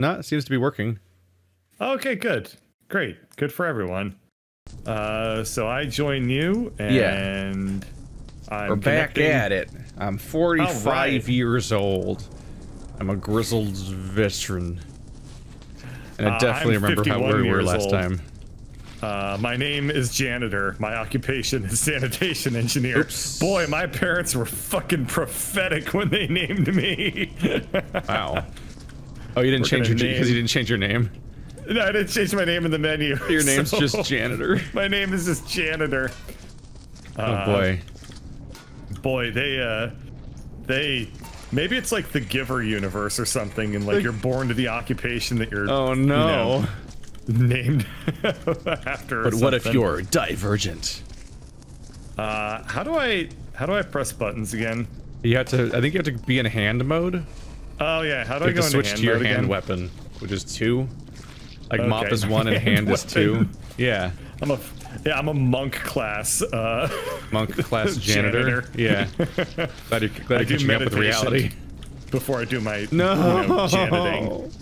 No, it seems to be working. Okay, good. Great. Good for everyone. So I join you, and We're back at it. I'm 45 years old. I'm a grizzled veteran. And I definitely remember how we were last time. My name is Janitor. My occupation is sanitation engineer. Oops. Boy, my parents were fucking prophetic when they named me. Wow. Oh, you didn't change your name because you didn't change your name? No, I didn't change my name in the menu. Your name's just Janitor. My name is just Janitor. Oh boy. Boy, they maybe it's like the Giver universe or something, and like you're born to the occupation that you're named after. But what if you're divergent? How do I press buttons again? You have to. I think you have to be in hand mode. Oh yeah, how do I go into switch hand to your mode hand again? weapon, which is 2. Like Okay. mop is 1 and hand is 2. Yeah. I'm a monk class. Monk class janitor. Yeah. Glad you're catching up with reality. Before I do my no janiting.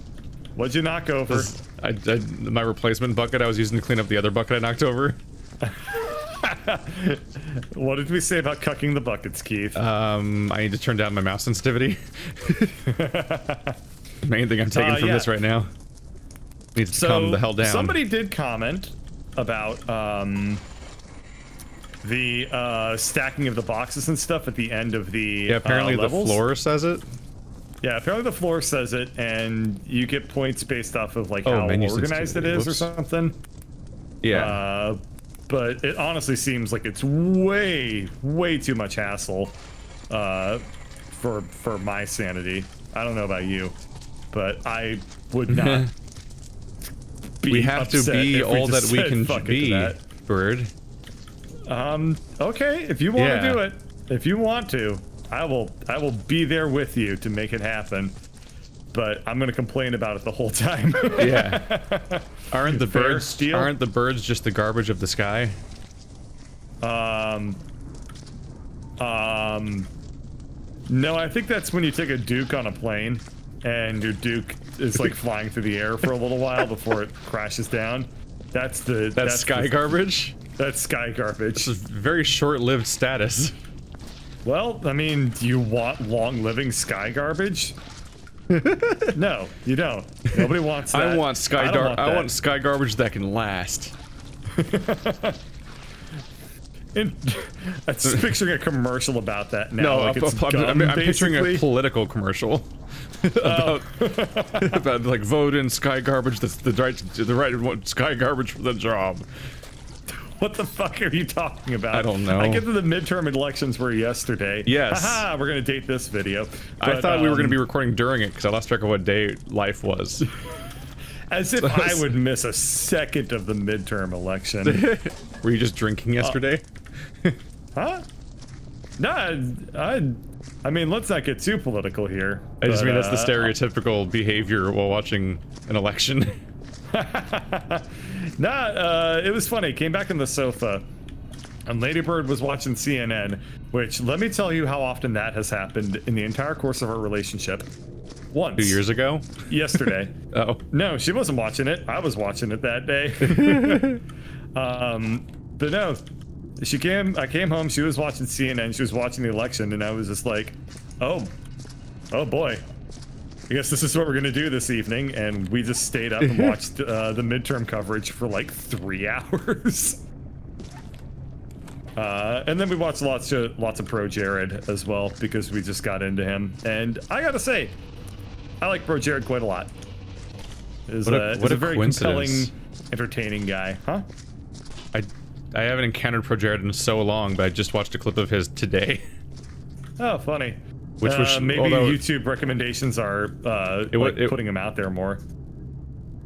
What'd you knock over? My replacement bucket I was using to clean up the other bucket I knocked over. What did we say about cucking the buckets, Keith? I need to turn down my mouse sensitivity. Main thing I'm taking from this right now. Needs to calm the hell down. Somebody did comment about the stacking of the boxes and stuff at the end of the apparently the levels. floor says it. Yeah, apparently the floor says it, and you get points based off of like how organized it is or something. Yeah. But it honestly seems like it's way too much hassle for my sanity. I don't know about you, but I would not be we have to be all that we can be, Bird. Okay, if you want to do it, if you want to, I will be there with you to make it happen. But I'm gonna complain about it the whole time. Yeah. Aren't the birds just the garbage of the sky? No, I think that's when you take a Duke on a plane, and your Duke is like flying through the air for a little while before it crashes down. That's sky garbage? That's sky garbage. This is very short-lived status. Well, I mean, do you want long-living sky garbage? No, you don't. Nobody wants that. I want sky garbage that can last. I'm picturing a commercial about that now. No, like I'm picturing a political commercial about like vote in sky garbage. That's the right sky garbage for the job. What the fuck are you talking about? I don't know. I get that the midterm elections were yesterday. Yes. Haha, we're gonna date this video. But, I thought we were gonna be recording during it because I lost track of what day life was. As if I would miss a second of the midterm election. Were you just drinking yesterday? Huh? No, I mean, let's not get too political here. I just mean that's the stereotypical behavior while watching an election. Nah, it was funny. Came back on the sofa, and Ladybird was watching CNN, which, let me tell you how often that has happened in the entire course of our relationship. Once. 2 years ago? Yesterday. Oh. No, she wasn't watching it. I was watching it that day. But no, I came home, she was watching CNN, she was watching the election, and I was just like, oh boy. I guess this is what we're gonna do this evening, and we just stayed up and watched the midterm coverage for like 3 hours. And then we watched lots of Pro Jared as well, because we just got into him. And I gotta say, I like Pro Jared quite a lot. He's a very compelling, entertaining guy, huh? I haven't encountered Pro Jared in so long, but I just watched a clip of his today. Oh, funny. Which was maybe YouTube recommendations are putting him out there more.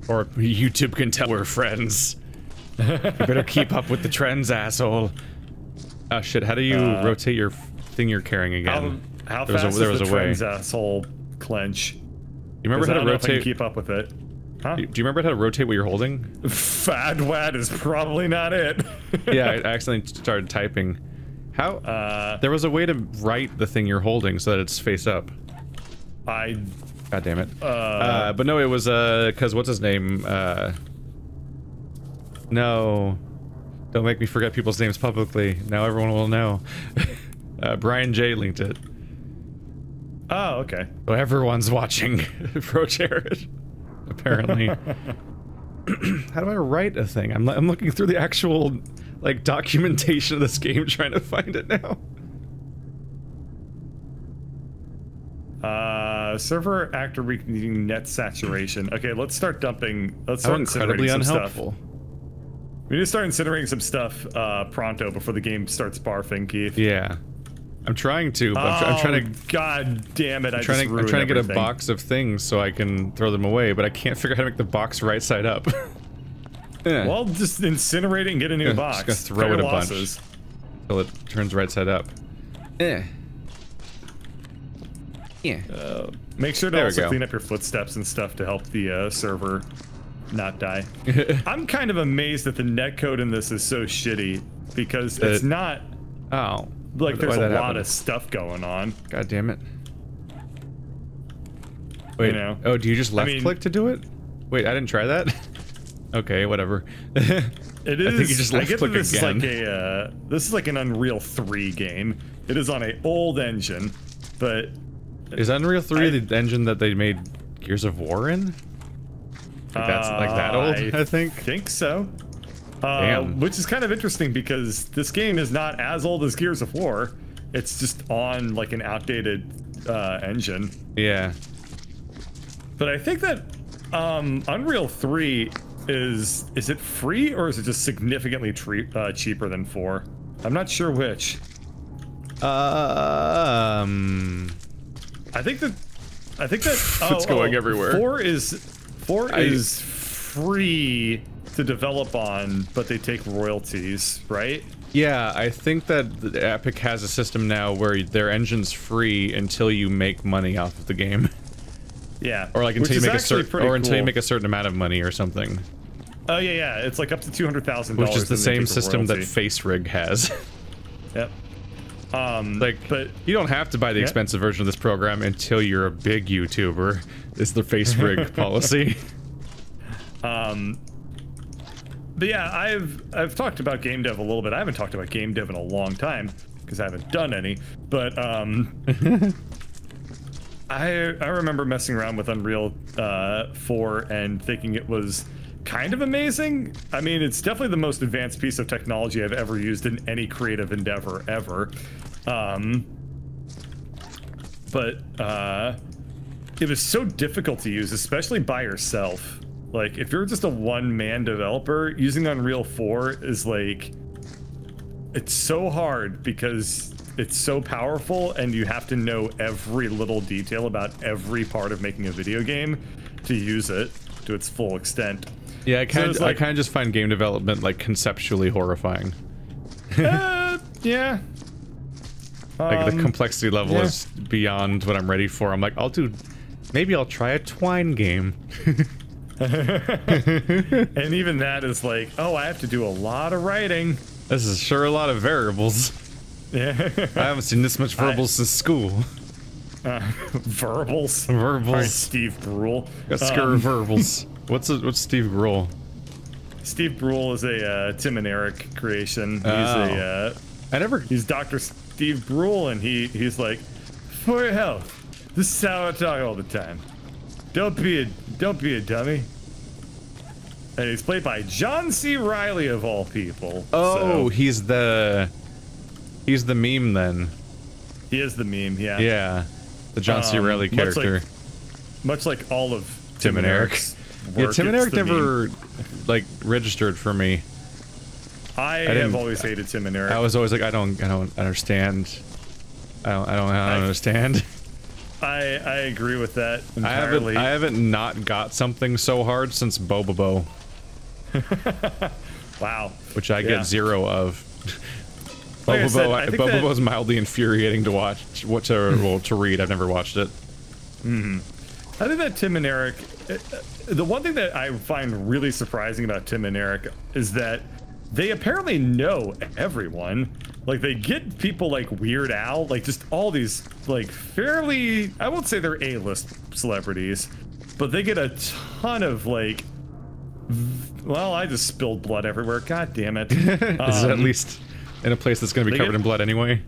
Or YouTube can tell we're friends. You better keep up with the trends, asshole. Oh shit! How do you rotate your thing you're carrying again? How fast is the trends, asshole? Clench. You remember how to rotate? Keep up with it. Huh? Do you remember how to rotate what you're holding? FADWAD is probably not it. Yeah, I accidentally started typing. How? There was a way to write the thing you're holding so that it's face up. I God damn it. But no, it was, cause what's his name? No. Don't make me forget people's names publicly. Now everyone will know. Brian J linked it. Oh, okay. So everyone's watching Pro Jared, apparently. How do I write a thing? I'm looking through the actual, like, documentation of this game trying to find it now. Server actor reading net saturation. Okay, let's start dumping. Let's start incredibly incinerating some unhelpful. stuff. We need to start incinerating some stuff pronto before the game starts barfing, Keith. Yeah, I'm trying to. But I'm trying to. God damn it! I'm trying to get a box of things so I can throw them away, but I can't figure out how to make the box right side up. Yeah. Well, just incinerate it and get a new box. Just gonna throw it a bunch until it turns right side up. Yeah. Make sure to also clean up your footsteps and stuff to help the server not die. I'm kind of amazed that the netcode in this is so shitty because it's not. Oh. Like there's a lot of stuff going on. God damn it. Wait. You know? Oh, do you just left click to do it? Wait, I didn't try that. Okay, whatever. It is. I think you just left click this again. Is like a this is like an Unreal 3 game. It is on an old engine, but is Unreal 3 the engine that they made Gears of War in? Like that's like that old, I think so. Damn. Which is kind of interesting because this game is not as old as Gears of War. It's just on like an outdated engine. Yeah. But I think that Unreal 3 is it free or is it just significantly cheaper than 4? I'm not sure which. I think that it's going everywhere. 4 is free to develop on, but they take royalties, right? Yeah, I think that Epic has a system now where their engine's free until you make money off of the game. Yeah. Or like until you make until you make a certain amount of money or something. Oh yeah, it's like up to $200,000. Which is the same system that FaceRig has. Yep. But you don't have to buy the expensive version of this program until you're a big YouTuber. It's the FaceRig policy. But yeah, I've talked about game dev a little bit. I haven't talked about game dev in a long time because I haven't done any. But I remember messing around with Unreal 4 and thinking it was kind of amazing. I mean, it's definitely the most advanced piece of technology I've ever used in any creative endeavor ever. But it was so difficult to use, especially by yourself. Like, if you're just a one-man developer, using Unreal 4 is like, it's so hard because it's so powerful and you have to know every little detail about every part of making a video game to use it to its full extent. Yeah, I kind of just find game development like conceptually horrifying. Yeah. Like the complexity level is beyond what I'm ready for. I'm like, maybe I'll try a Twine game. And even that is like, oh, I have to do a lot of writing. This is sure a lot of variables. Yeah. I haven't seen this much verbals since school. Verbals? Verbals. Right, Steve Brule. Verbals. What's Steve Brule? Steve Brule is a Tim and Eric creation. He's Dr. Steve Brule, and he's like, for your health. This is how I talk all the time. Don't be a dummy. And he's played by John C. Reilly of all people. Oh, so. He's the meme then. He is the meme, yeah. Yeah, the John C. Reilly character. Much like all of Tim and Eric's. Yeah, Tim and Eric never like registered for me. I have always hated Tim and Eric. I was always like, I don't understand. I don't understand. I agree with that entirely. I haven't not got something so hard since Bobobo. Wow. Which I get 0 of. Like Bobobo's mildly infuriating to watch, to read. I've never watched it. I think that Tim and Eric, the one thing that I find really surprising about Tim and Eric is that they apparently know everyone. Like, they get people like Weird Al, like just all these like fairly, I won't say they're A-list celebrities, but they get a ton of like, well, I just spilled blood everywhere. God damn it. Is it at least in a place that's going to be covered in blood anyway?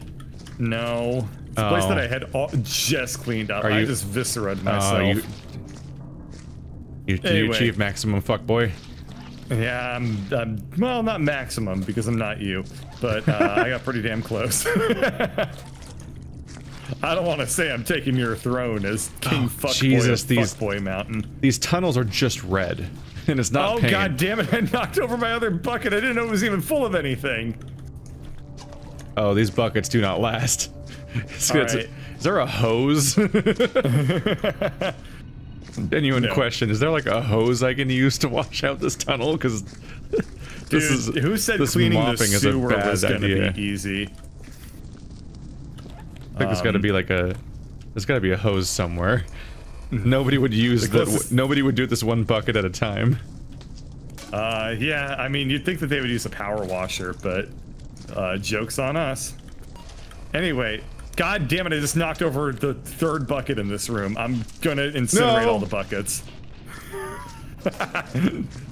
No. It's a place that I had just cleaned up. I just viscera'd myself. You achieve maximum fuckboy. Yeah, I'm well, not maximum because I'm not you, but I got pretty damn close. I don't want to say I'm taking your throne as King Fuckboy of Fuckboy Mountain. These tunnels are just red, and it's not pain. God damn it, I knocked over my other bucket. I didn't know it was even full of anything. Oh, these buckets do not last. Right. Is there a hose? Genuine question. Is there like a hose I can use to wash out this tunnel? Because who said cleaning the sewer was going to be easy? I think there's got to be like there's got to be a hose somewhere. Nobody would use nobody would do this one bucket at a time. Yeah, I mean, you'd think that they would use a power washer, but joke's on us. Anyway, god damn it, I just knocked over the third bucket in this room. I'm gonna incinerate all the buckets.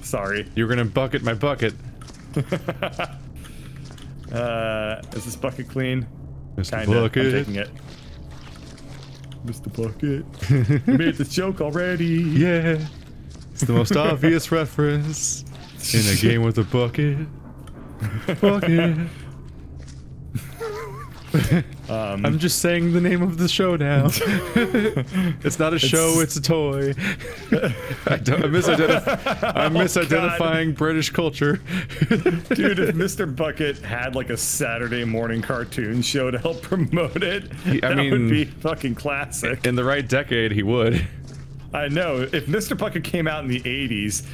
Sorry. You're gonna bucket my bucket. Is this bucket clean? Mr. Kinda. Bucket. I'm taking it. Mr. Bucket. We made this joke already. Yeah. It's the most obvious reference in a game with a bucket. Bucket. I'm just saying the name of the show now. It's not a show, it's a toy. I'm misidentifying British culture. Dude, if Mr. Bucket had like a Saturday morning cartoon show to help promote it, that would be fucking classic. In the right decade, he would. I know. If Mr. Bucket came out in the 80s,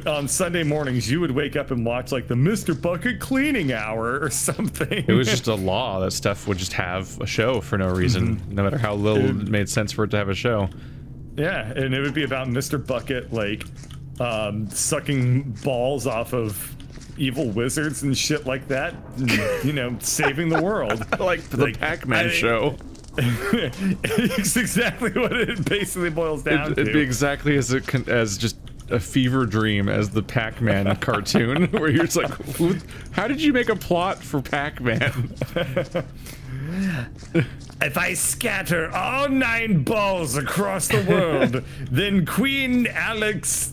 on Sunday mornings, you would wake up and watch like the Mr. Bucket cleaning hour or something. It was just a law that Steph would just have a show for no reason, no matter how little it made sense for it to have a show. Yeah, and it would be about Mr. Bucket, like, sucking balls off of evil wizards and shit like that, and, you know, saving the world. like the Pac-Man show. It's exactly what it basically boils down to. It'd be exactly as just a fever dream as the Pac-Man cartoon, where you're just like, how did you make a plot for Pac-Man? If I scatter all 9 balls across the world, then Queen Alistral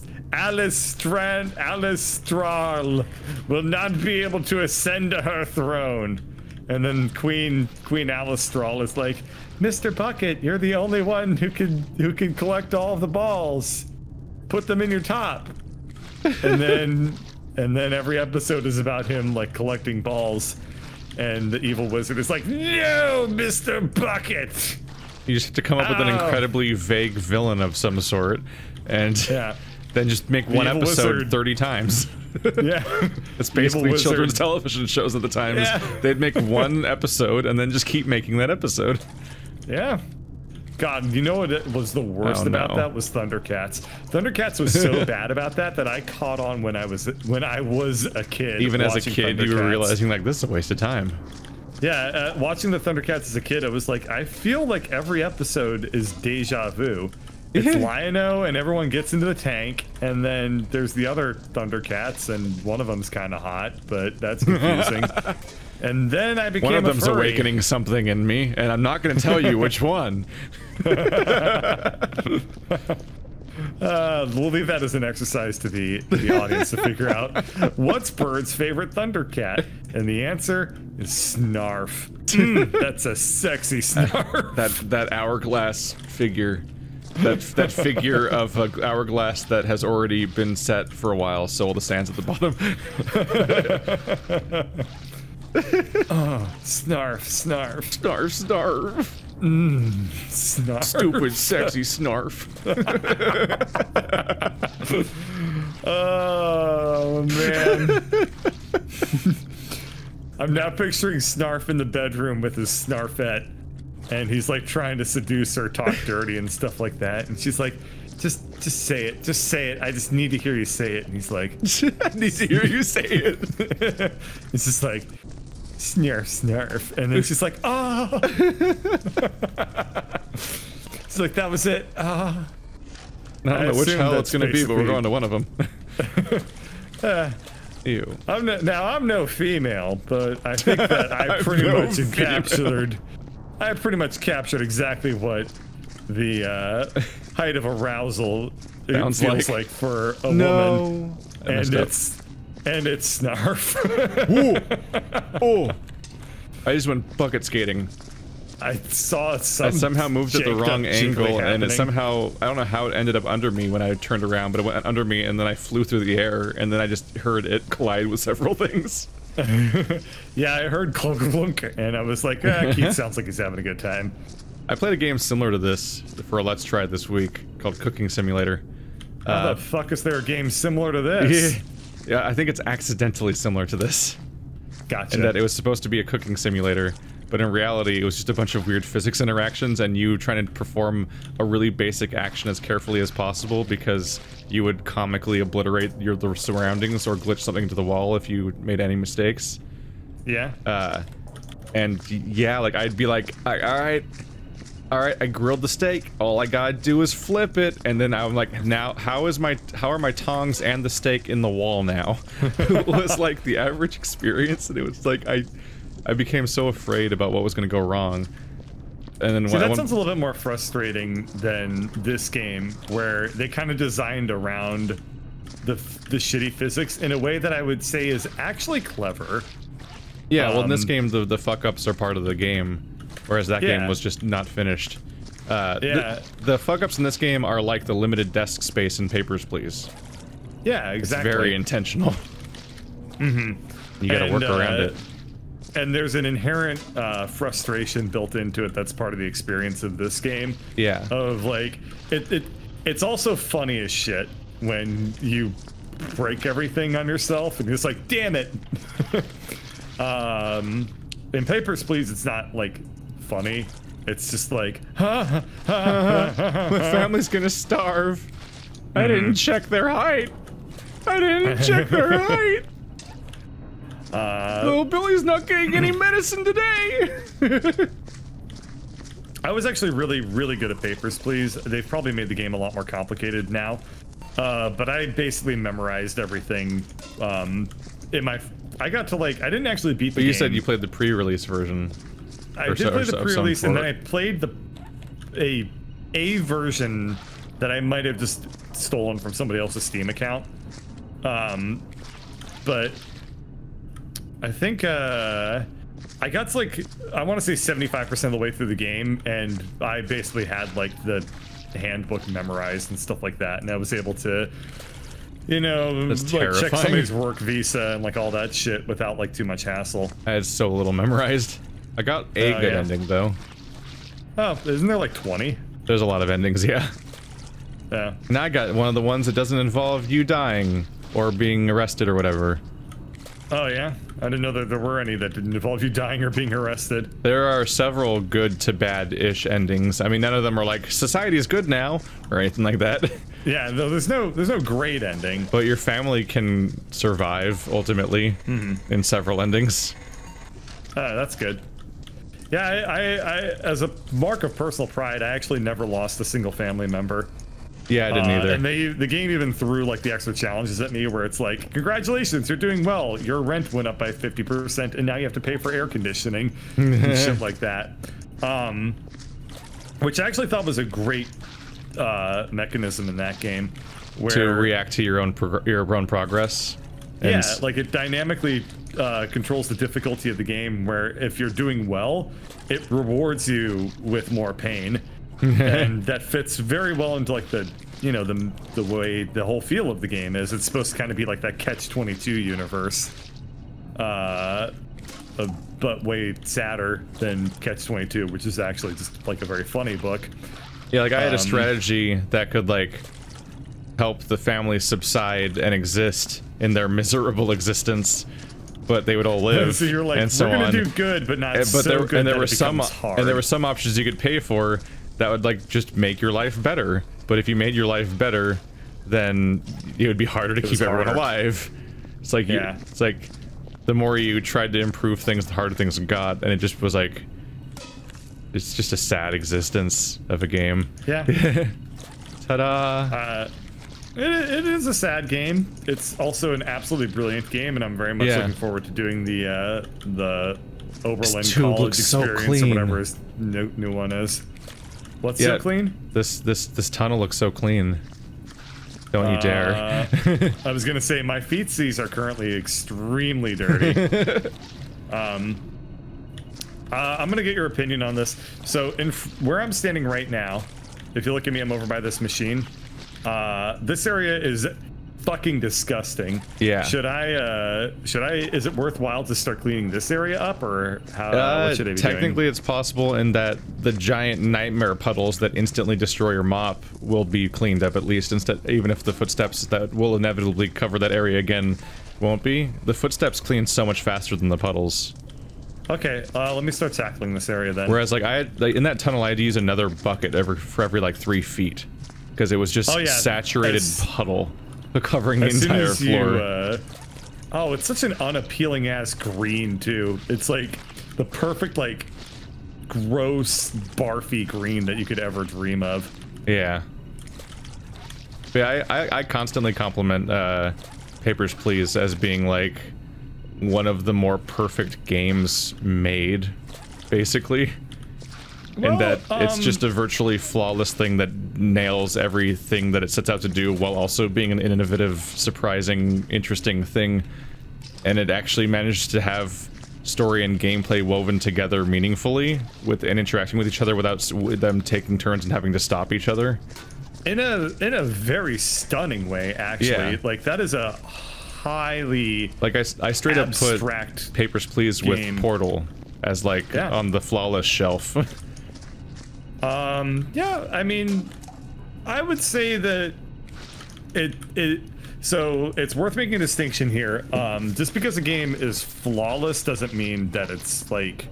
will not be able to ascend to her throne. And then Queen Alistral is like, Mr. Bucket, you're the only one who can collect all of the balls. Put them in your top. And then every episode is about him like collecting balls. And the evil wizard is like, no, Mr. Bucket. You just have to come up with an incredibly vague villain of some sort, and then just make one episode 30 times. Yeah. It's basically children's television shows at the time. Yeah. They'd make one episode and then just keep making that episode. Yeah. God, you know what was the worst about that was Thundercats. Thundercats was so bad about that I caught on when I was a kid. Even as a kid, you were realizing like this is a waste of time. Yeah, watching the Thundercats as a kid, I was like, I feel like every episode is deja vu. It's Lion-O and everyone gets into the tank, and then there's the other Thundercats, and one of them's kind of hot, but that's confusing. And then I became one of them's a furry. Awakening something in me, and I'm not going to tell you which one. We'll leave that as an exercise to the audience to figure out what's Bird's favorite Thundercat, and the answer is Snarf. That's a sexy Snarf. That hourglass figure. That figure of an hourglass that has already been set for a while, so all the sand's at the bottom. Oh, Snarf. Snarf. Snarf. Stupid, sexy Snarf. Oh, man. I'm now picturing Snarf in the bedroom with his Snarfette. And he's like trying to seduce her, talk dirty and stuff like that. And she's like, just say it. Just say it. I just need to hear you say it. And he's like, I need to hear you say it. It's just like, snurf, snurf. And then she's like, oh. It's like, that was it. I don't know which hell it's going to be, but we're going to one of them. Ew. I'm no female, but I think that I pretty much captured. I pretty much captured exactly what the height of arousal feels like for a woman, and it's snarf. Ooh. Oh! I just went bucket skating. I saw some. I somehow moved at the wrong angle, and it somehow, I don't know how it ended up under me when I turned around, but it went under me, and then I flew through the air, and then I just heard it collide with several things. Yeah, I heard clunk clunk, and I was like, Keith sounds like he's having a good time. I played a game similar to this for a Let's Try this week called Cooking Simulator. How the fuck is there a game similar to this? Yeah, I think it's accidentally similar to this. Gotcha. And that it was supposed to be a cooking simulator, but in reality it was just a bunch of weird physics interactions and you trying to perform a really basic action as carefully as possible because you would comically obliterate the surroundings or glitch something into the wall if you made any mistakes. Yeah. And yeah, like I'd be like, alright, I grilled the steak. All I gotta do is flip it, and then I'm like, now how are my tongs and the steak in the wall now? It was like the average experience, and it was like I became so afraid about what was gonna go wrong. And then that sounds a little bit more frustrating than this game, where they kind of designed around the shitty physics in a way that I would say is actually clever. Yeah, well, in this game, the fuck-ups are part of the game. Whereas that game was just not finished. The fuck-ups in this game are like the limited desk space in Papers, Please. Yeah, exactly. It's very intentional. You gotta work around it. And there's an inherent frustration built into it that's part of the experience of this game. Yeah. Of like, it's also funny as shit when you break everything on yourself and you're just like, damn it! In Papers, Please, it's not like funny. It's just like, my family's gonna starve. I didn't check their height. I didn't check their height. Little Billy's not getting any medicine today. I was actually really good at Papers, Please. They've probably made the game a lot more complicated now. But I basically memorized everything. I got to like, I didn't actually beat the game. But you said you played the pre-release version. I did play the pre-release, and then I played a version that I might have just stolen from somebody else's Steam account. But I think I got to like, I want to say 75% of the way through the game, and I basically had like the handbook memorized and stuff like that, and I was able to, you know, like check somebody's work visa and like all that shit without like too much hassle. I had so little memorized. I got a good ending though. Oh, isn't there like 20? There's a lot of endings, yeah. Yeah. Now I got one of the ones that doesn't involve you dying or being arrested or whatever. Oh yeah? I didn't know that there were any that didn't involve you dying or being arrested. There are several good to bad-ish endings. I mean, none of them are like, society is good now, or anything like that. Yeah, no, there's no great ending. But your family can survive, ultimately, in several endings. That's good. Yeah, I as a mark of personal pride, I actually never lost a single family member. Yeah, I didn't either. And the game even threw like the extra challenges at me where it's like, congratulations, you're doing well. Your rent went up by 50% and now you have to pay for air conditioning and shit like that. Which I actually thought was a great mechanism in that game. Where, to react to your own progress. Yeah, like it dynamically controls the difficulty of the game where if you're doing well, it rewards you with more pain. And that fits very well into like the, you know, the way the whole feel of the game is. It's supposed to kind of be like that Catch-22 universe, but way sadder than Catch-22, which is actually just like a very funny book. Yeah, like I had a strategy that could like help the family subside and exist in their miserable existence, but they would all live. So you're like, and so we're gonna on. do good, but not but so there, good and there that were it some hard. And there were some options you could pay for that would like just make your life better. But if you made your life better, then it would be harder to keep everyone alive. It's like, yeah. it's like the more you tried to improve things, the harder things got, and it just was like, it's just a sad existence of a game. Yeah. Ta-da! It is a sad game. It's also an absolutely brilliant game, and I'm very much looking forward to doing the Oberlin College experience or whatever his new one is. What's so clean? This tunnel looks so clean. Don't you dare. I was gonna say my feetsies are currently extremely dirty. I'm gonna get your opinion on this. So where I'm standing right now, if you look at me, I'm over by this machine. This area is fucking disgusting. Yeah. Should I, is it worthwhile to start cleaning this area up, or what should I be technically doing? it's possible in that the giant nightmare puddles that instantly destroy your mop will be cleaned up at least, even if the footsteps that will inevitably cover that area again won't be. The footsteps clean so much faster than the puddles. Okay, let me start tackling this area then. Whereas like in that tunnel I had to use another bucket for every like 3 feet. Because it was just saturated puddle covering the entire floor. Oh, it's such an unappealing ass green too. It's like the perfect like gross barfy green that you could ever dream of. Yeah. But yeah, I constantly compliment Papers, Please as being like one of the more perfect games made, basically. Well, and that it's just a virtually flawless thing that nails everything that it sets out to do while also being an innovative, surprising, interesting thing. And it actually managed to have story and gameplay woven together meaningfully and interacting with each other without them taking turns and having to stop each other. In a very stunning way, actually. Yeah. Like that is a highly like I straight up put Papers, Please with Portal as like on the flawless shelf. Yeah, I mean, I would say that so it's worth making a distinction here. Just because a game is flawless doesn't mean that it's like,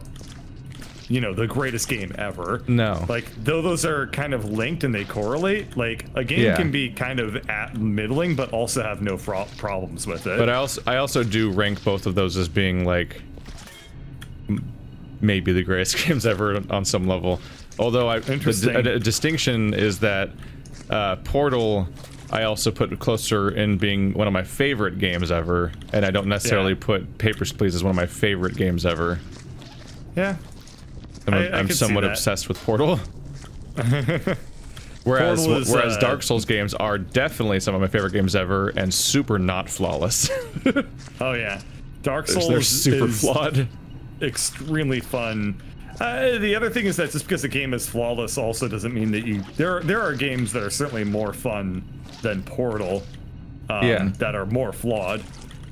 you know, the greatest game ever. No. Like, though those are kind of linked and they correlate, like a game can be kind of middling but also have no problems with it. But I also do rank both of those as being like maybe the greatest games ever on some level. Although a distinction is that Portal I also put closer in being one of my favorite games ever, and I don't necessarily put Papers, Please as one of my favorite games ever. Yeah. I'm somewhat obsessed with Portal. whereas Dark Souls games are definitely some of my favorite games ever, and super not flawless. Oh yeah. Dark Souls they're super flawed. Extremely fun. The other thing is that just because a game is flawless also doesn't mean that there are games that are certainly more fun than Portal that are more flawed.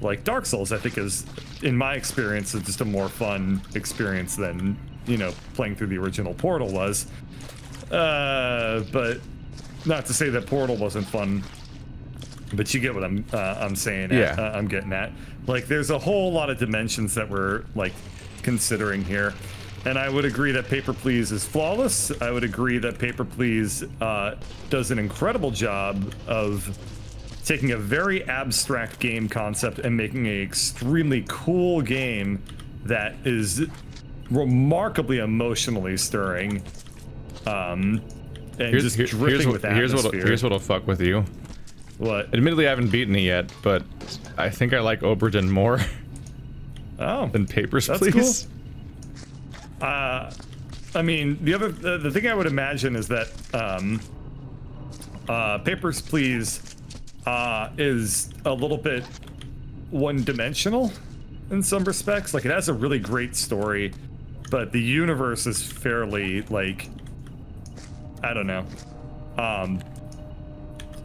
Like Dark Souls, I think is, in my experience, is just a more fun experience than, you know, playing through the original Portal was. But not to say that Portal wasn't fun, but you get what I'm saying. I'm getting at. Like, there's a whole lot of dimensions that we're like considering here. And I would agree that Paper Please is flawless. I would agree that Paper Please does an incredible job of taking a very abstract game concept and making an extremely cool game that is remarkably emotionally stirring. And just dripping with atmosphere. Here's what'll fuck with you. What? Admittedly, I haven't beaten it yet, but I think I like Oberdin more. Than Papers, Please. Cool. I mean, the thing I would imagine is that Papers, Please is a little bit one-dimensional in some respects. Like, it has a really great story, but the universe is fairly, like, I don't know.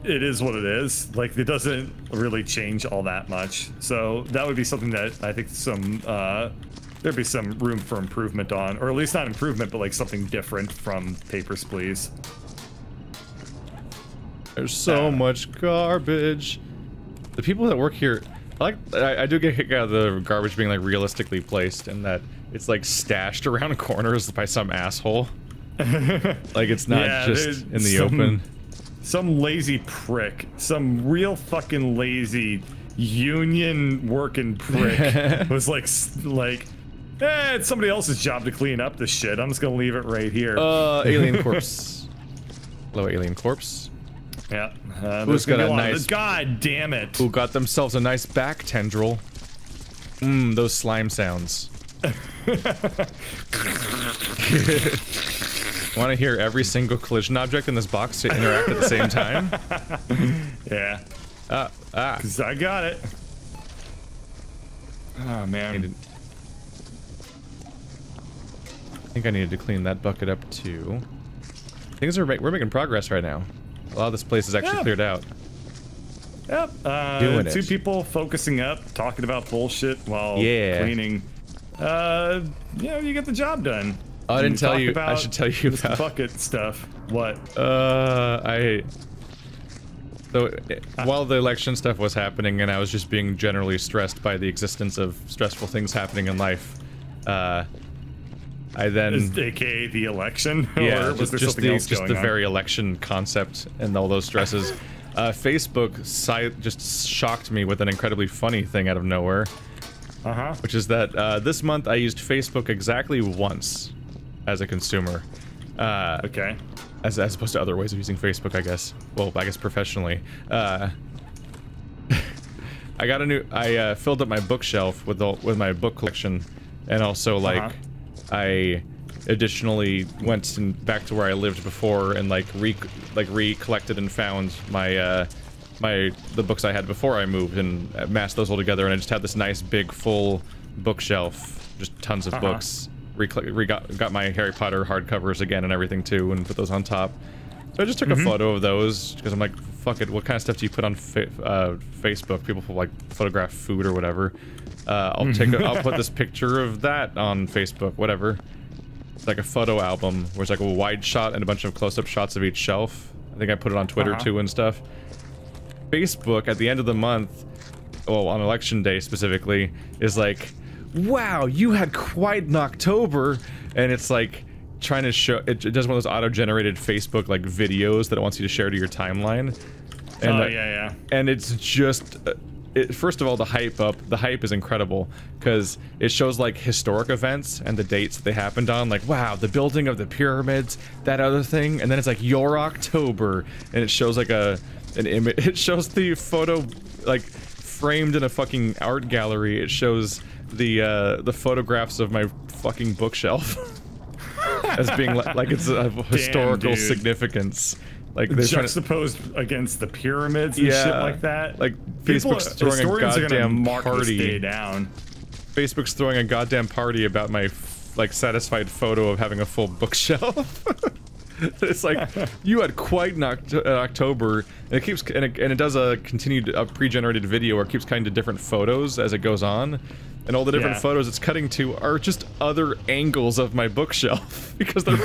It is what it is. Like, it doesn't really change all that much. So that would be something that I think there'd be some room for improvement on, or at least not improvement, but like something different from Papers, Please. There's so much garbage. The people that work here, I do get a kick out of the garbage being like realistically placed, and that it's like stashed around corners by some asshole. Like it's not just in the open. Some lazy prick, some real fucking lazy union working prick was like, it's somebody else's job to clean up this shit. I'm just gonna leave it right here. Alien corpse. Hello, alien corpse. Yeah. Who's got a nice... God damn it. Who got themselves a nice back tendril. Mmm, those slime sounds. Want to hear every single collision object in this box to interact at the same time? Yeah. Cause I got it. Oh man. I think I needed to clean that bucket up too. Things are we're making progress right now. A lot of this place is actually cleared out. Yep. Doing two it. people focusing up, talking about bullshit while cleaning. Yeah, you get the job done. I didn't tell you. I should tell you about bucket stuff. What? While the election stuff was happening and I was just being generally stressed by the existence of stressful things happening in life, I then... AKA the election? Yeah, or was there something else going the on? very election concept and all those stresses. Facebook just shocked me with an incredibly funny thing out of nowhere. Which is that this month I used Facebook exactly once as a consumer. Okay. As opposed to other ways of using Facebook, I guess. Well, I guess professionally. I filled up my bookshelf with my book collection, and also like I additionally went back to where I lived before and recollected and found my the books I had before I moved and massed those all together, and I just had this nice big full bookshelf, just tons of books. Got my Harry Potter hardcovers again and everything too, and put those on top. So I just took a photo of those because I'm like, fuck it, what kind of stuff do you put on Facebook? People like photograph food or whatever. I'll put this picture of that on Facebook, whatever. It's like a photo album where it's like a wide shot and a bunch of close-up shots of each shelf. I think I put it on Twitter too and stuff. Facebook at the end of the month, well, on election day specifically, is like, wow, you had quite an October, and it's like trying to show it does one of those auto-generated Facebook like videos that it wants you to share to your timeline. And, and it's just first of all, the hype is incredible because it shows like historic events and the dates they happened on, like wow, the building of the pyramids, that other thing, and then it's like your October, and it shows like an image. It shows the photo like framed in a fucking art gallery. It shows the photographs of my fucking bookshelf as being like it's a historical significance. Like they're juxtaposed against the pyramids and shit like that. Like Facebook's throwing a goddamn party. Facebook's throwing a goddamn party about my like satisfied photo of having a full bookshelf. It's like you had quite an October, and it keeps and it does a continued pre-generated video where it keeps cutting to different photos as it goes on, and all the different photos it's cutting to are just other angles of my bookshelf because they're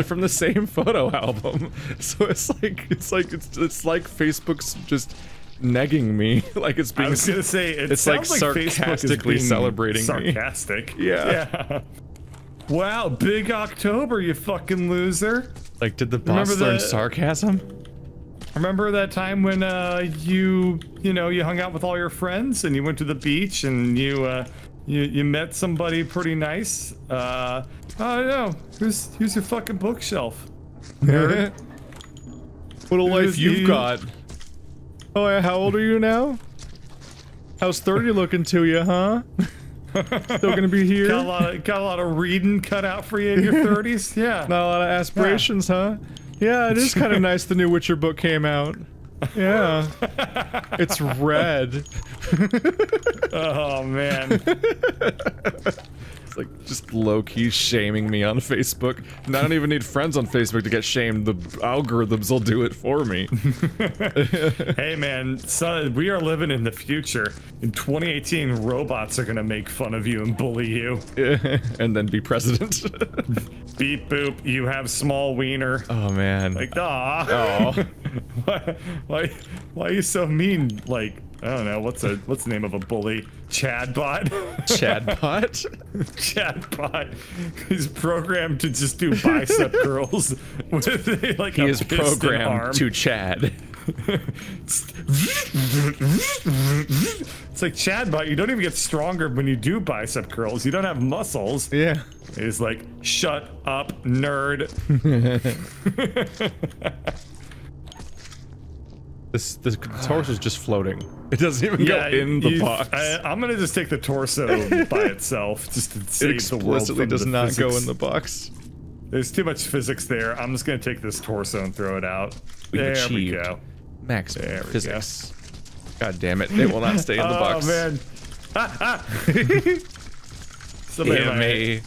from the same photo album. So it's like Facebook's just negging me, like it's being. I was gonna say it's like sarcastically celebrating sarcastic. me. Yeah. Wow, big October, you fucking loser. Like, did the boss learn sarcasm? Remember that time when you hung out with all your friends and you went to the beach and you met somebody pretty nice? Oh no, here's your fucking bookshelf. What a life you've got. Oh yeah, how old are you now? How's 30 looking to you, huh? Still gonna be here? Got a lot of reading cut out for you in your 30s? Yeah. Not a lot of aspirations, huh? Yeah, it is kind of nice the new Witcher book came out. Yeah. It's red. Oh, man. It's like just low-key shaming me on Facebook. And I don't even need friends on Facebook to get shamed. The algorithms will do it for me. Hey man, son, we are living in the future. In 2018, robots are gonna make fun of you and bully you. And then be president. Beep boop, you have small wiener. Oh man. Like, aw. Oh. Why are you so mean? Like, I don't know, what's the name of a bully? Chadbot? Chadbot? Chadbot. He's programmed to just do bicep curls with like he is programmed arm. To Chad. It's like Chadbot, you don't even get stronger when you do bicep curls. You don't have muscles. Yeah. It's like, shut up, nerd. This torso is just floating. It doesn't even go in the box. I'm gonna just take the torso by itself, just to save the world from explicitly does the not physics. go in the box. There's too much physics there. I'm just gonna take this torso and throw it out. We've There achieved we go. maximum There we physics. God damn it! It will not stay in the box. Oh man! Somebody Yeah, in my- me.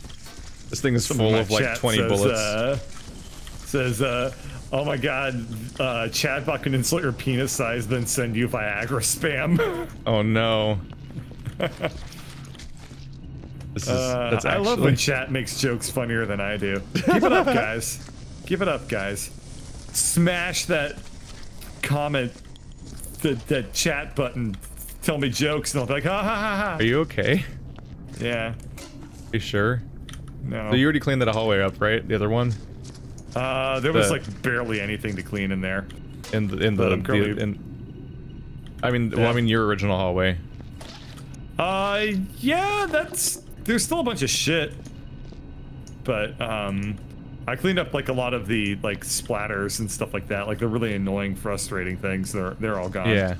This thing is somebody full in of my like chat 20 says, bullets. Oh my god, Chadbot can insult your penis size, then send you Viagra spam. Oh no. This is that's I actually. love when chat makes jokes funnier than I do. Keep it up, guys. Keep it up, guys. Smash that comment, that chat button. Tell me jokes, and I'll be like, ha ha ha ha. Are you okay? Yeah. Are you sure? No. So you already cleaned that hallway up, right? The other one? There was like barely anything to clean in there. I mean, well, I mean your original hallway. Yeah, there's still a bunch of shit. But, I cleaned up like a lot of the like splatters and stuff like that, like the really annoying, frustrating things. They're all gone. Yeah.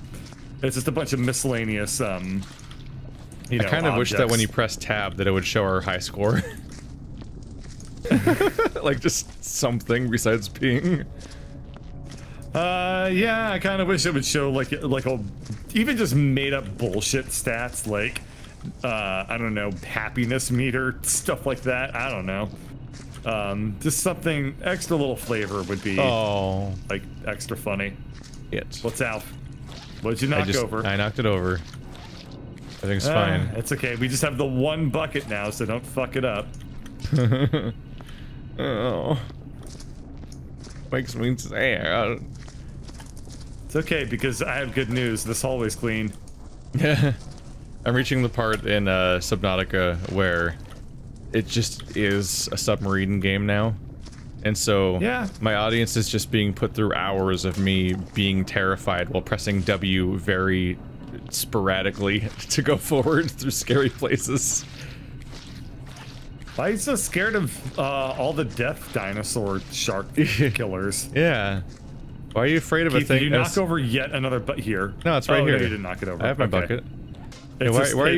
It's just a bunch of miscellaneous, you know, I kind of wish that when you press tab that it would show our high score. Like just something besides being. Yeah, I kind of wish it would show like a even just made up bullshit stats like I don't know, happiness meter, stuff like that. I don't know. Just something extra little flavor would be like extra funny. What's out? What'd you knock over? I knocked it over. Everything's fine. It's okay. We just have the one bucket now, so don't fuck it up. Oh. Makes me sad. It's okay because I have good news. This hallway's clean. Yeah. I'm reaching the part in Subnautica where it just is a submarine game now. And so my audience is just being put through hours of me being terrified while pressing W very sporadically to go forward through scary places. Why are you so scared of all the death dinosaur shark killers? Yeah. Why are you afraid of a thing? Did you knock over yet another here? No, it's right here. No, you didn't knock it over. I have my bucket. Yeah, why are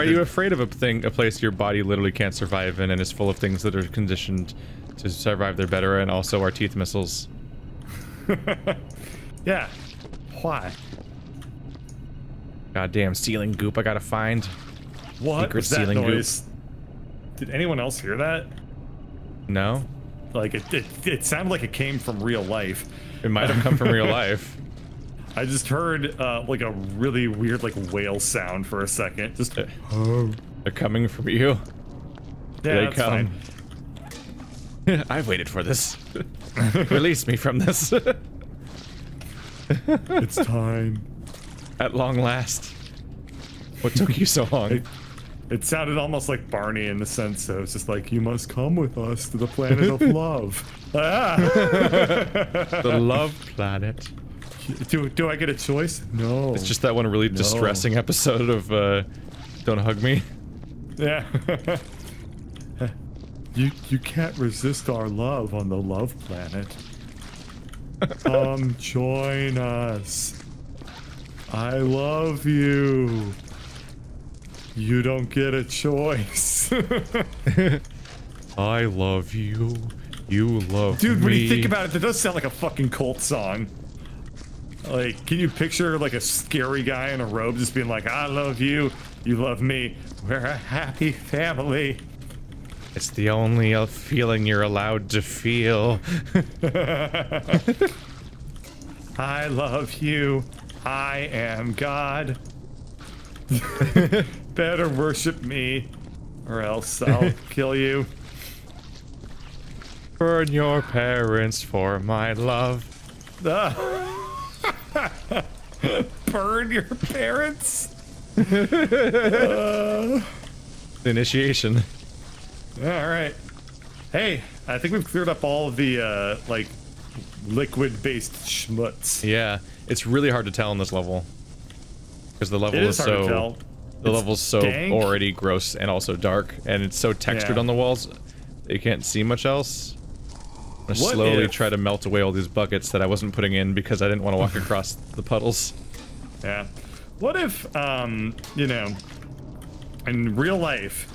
you afraid of a place your body literally can't survive in and is full of things that are conditioned to survive there better, and also our teeth missiles? Yeah. Why? Goddamn ceiling goop I gotta find. What Secret was that ceiling noise? Did anyone else hear that? No. Like it sounded like it came from real life. It might have come from real life. I just heard like a really weird like whale sound for a second. Just They're coming from you. yeah, They that's come. fine. I've waited for this. Release me from this. It's time. At long last. What took you so long? It sounded almost like Barney in the sense that it was just like, you must come with us to the planet of love. The love planet. Do I get a choice? No. It's just that one really distressing episode of Don't Hug Me. Yeah. You can't resist our love on the love planet. Come join us. I love you. You don't get a choice. I love you. You love me. Dude, when you think about it, that does sound like a fucking cult song. Like, can you picture like a scary guy in a robe just being like, I love you, you love me, we're a happy family. It's the only feeling you're allowed to feel. I love you, I am God. Better worship me, or else I'll kill you. Burn your parents for my love. Burn your parents? Initiation. Alright. Hey, I think we've cleared up all of the, like, liquid-based schmutz. Yeah, it's really hard to tell in this level. Because the level It is is hard to so tell. the It's level's so dank. already gross and also dark, and it's so textured Yeah. on the walls that you can't see much else. I'm gonna What slowly if- try to melt away all these buckets that I wasn't putting in because I didn't want to walk across the puddles. Yeah. What if, you know, in real life,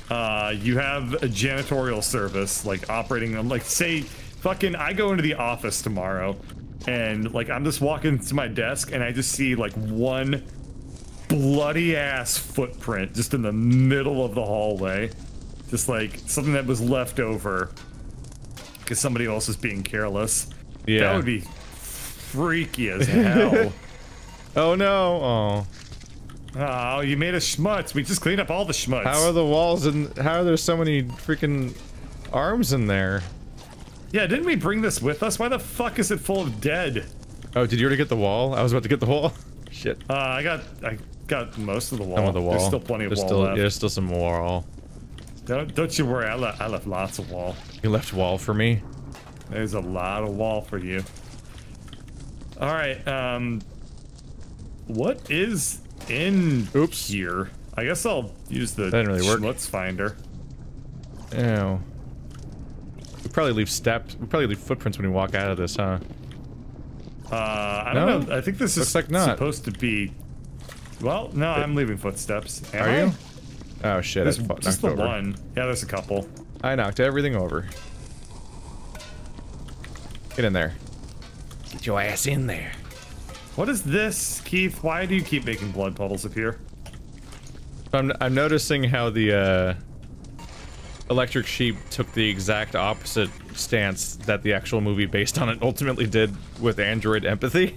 you have a janitorial service, like, operating on, like, say, fucking, I go into the office tomorrow, and, like, I'm just walking to my desk, and I just see, like, one bloody-ass footprint just in the middle of the hallway. Just, like, something that was left over because somebody else is being careless. Yeah. That would be freaky as hell. Oh no! Oh. Oh, you made a schmutz. We just cleaned up all the schmutz. How are the walls and how are there so many freaking arms in there? Yeah, didn't we bring this with us? Why the fuck is it full of dead? Oh, did you already get the wall? I was about to get the wall. Shit. I got most of the wall. Some of the wall. There's still plenty of There's wall still, left. Yeah, there's still some wall. Don't you worry, I left lots of wall. You left wall for me? There's a lot of wall for you. Alright, what is in here? I guess I'll use the That didn't really work. schmutz finder. Ew. We probably leave steps. We probably leave footprints when we walk out of this, huh? I No? don't know. I think this Looks is like not. supposed to be. Well, no, I'm leaving footsteps. Am Are I? you? Oh shit! There's I knocked just the over. one. Yeah, there's a couple. I knocked everything over. Get in there. Get your ass in there. What is this, Keith? Why do you keep making blood puddles appear? I'm noticing how the Electric Sheep took the exact opposite stance that the actual movie based on it ultimately did with android empathy.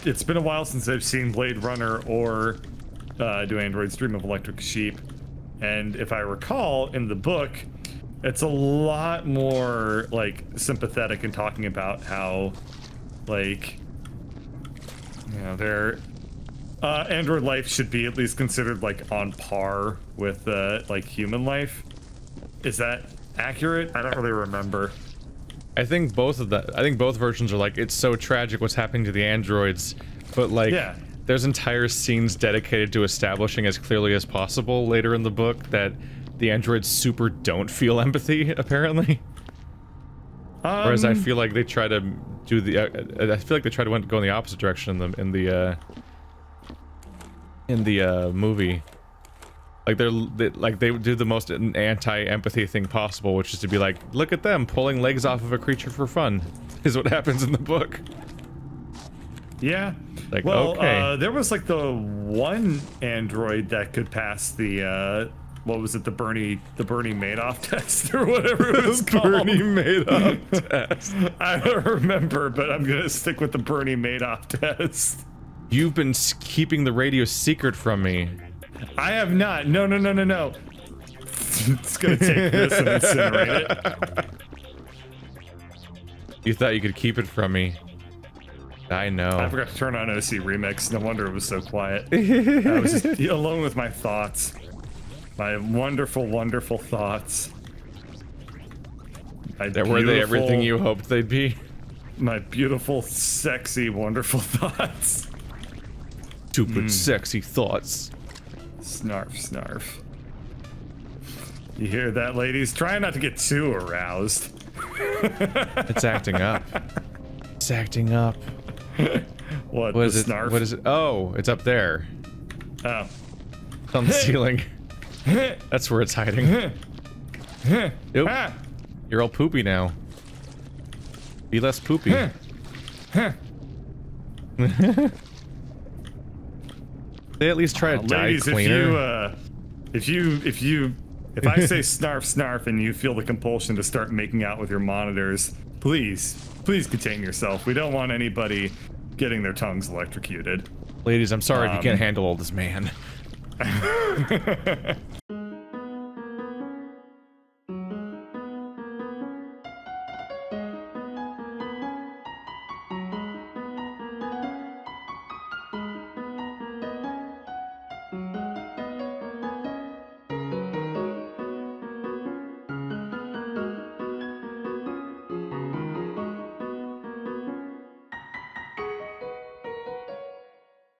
It's been a while since I've seen Blade Runner or Do Androids Dream of Electric Sheep, and if I recall, in the book, it's a lot more like sympathetic in talking about how, like, you know, their android life should be at least considered like on par with like human life. Is that accurate? I don't really remember. I think both versions are like, it's so tragic what's happening to the androids, but like, Yeah. there's entire scenes dedicated to establishing as clearly as possible later in the book that the androids super don't feel empathy, apparently. Whereas I feel like they try to do the, I feel like they try to go in the opposite direction in the movie. Like they do the most anti-empathy thing possible, which is to be like, look at them pulling legs off of a creature for fun, is what happens in the book. Yeah. Like, well, okay. there was like the one android that could pass the what was it, the Bernie Madoff test or whatever it was called. Bernie Madoff test. I don't remember, but I'm gonna stick with the Bernie Madoff test. You've been keeping the radio secret from me. I have not. No. It's gonna take this and incinerate it. You thought you could keep it from me. I know. I forgot to turn on OC Remix. No wonder it was so quiet. I was just alone with my thoughts. My wonderful, wonderful thoughts. Were they everything you hoped they'd be? My beautiful, sexy, wonderful thoughts. Stupid, sexy thoughts. Snarf, snarf. You hear that, ladies? Try not to get too aroused. It's acting up. It's acting up. What What is it? snarf? What is it? Oh, it's up there. Oh. It's on the ceiling. That's where it's hiding. Oop. Ah. You're all poopy now. Be less poopy. They at least try to die Ladies, cleaner. if I say snarf snarf and you feel the compulsion to start making out with your monitors, please contain yourself. We don't want anybody getting their tongues electrocuted. Ladies, I'm sorry if you can't handle all this man.